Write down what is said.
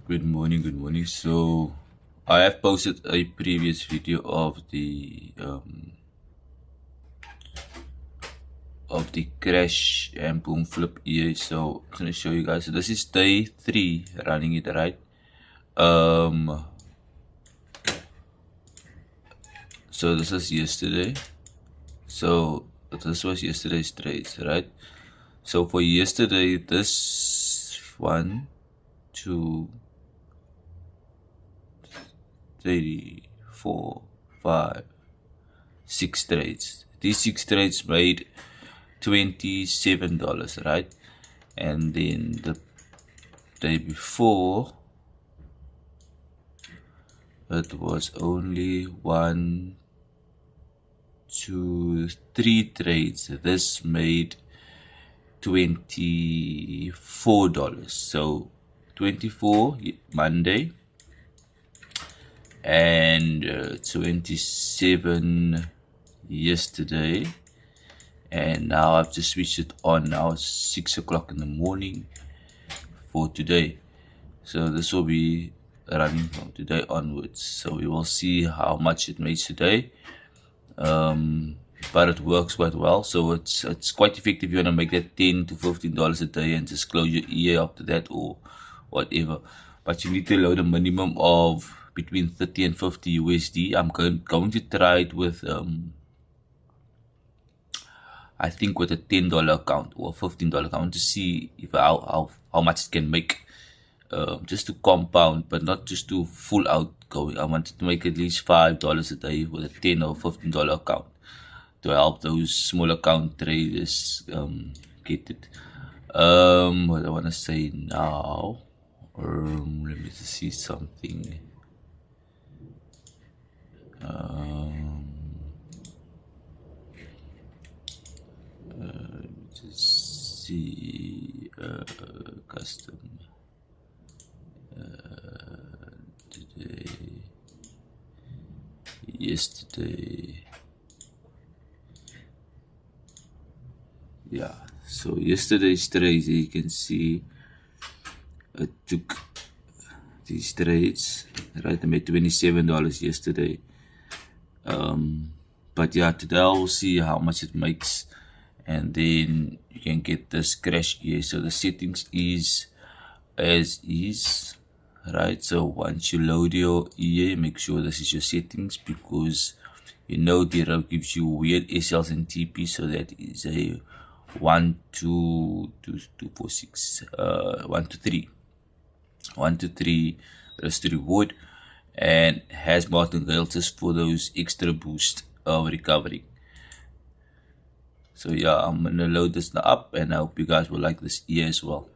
Good morning, good morning. So I have posted a previous video of the crash and boom flip EA. So I'm gonna show you guys. So this is day 3 running it, right? So this is yesterday. So this was yesterday's trades, right? So for yesterday, this 1, 2, 3, 4, 5, 6 trades. These 6 trades made $27, right? And then the day before, it was only 1, 2, 3 trades. This made $24. So 24 Monday and 27 yesterday. And now I've just switched it on. Now it's 6 o'clock in the morning for today. So this will be running from today onwards. So we will see how much it makes today. But it works quite well. So it's quite effective. You want to make that $10 to $15 a day and just close your EA after that or whatever. But you need to load a minimum of between 30 and 50 USD. I'm going to try it with I think with a $10 account or $15 account to see if how much it can make, just to compound, but not just to full out going. I wanted to make at least $5 a day with a $10 or $15 account to help those small account traders get it. What I want to say now, let me just see something. Just see custom today, yesterday. Yeah, so yesterday's trades, you can see I took these trades, right? I made $27 yesterday. But yeah, today I'll see how much it makes, and then you can get this crash here. So the settings is as is, right? So once you load your EA, make sure this is your settings, because you know Dero gives you weird SLs and TP. So that is a 1, 2, 2, 2, 4, 6, 1 to 3, 1 to 3 risk reward, and has martingales just for those extra boost of recovery. So yeah, I'm gonna load this now up, and I hope you guys will like this EA as well.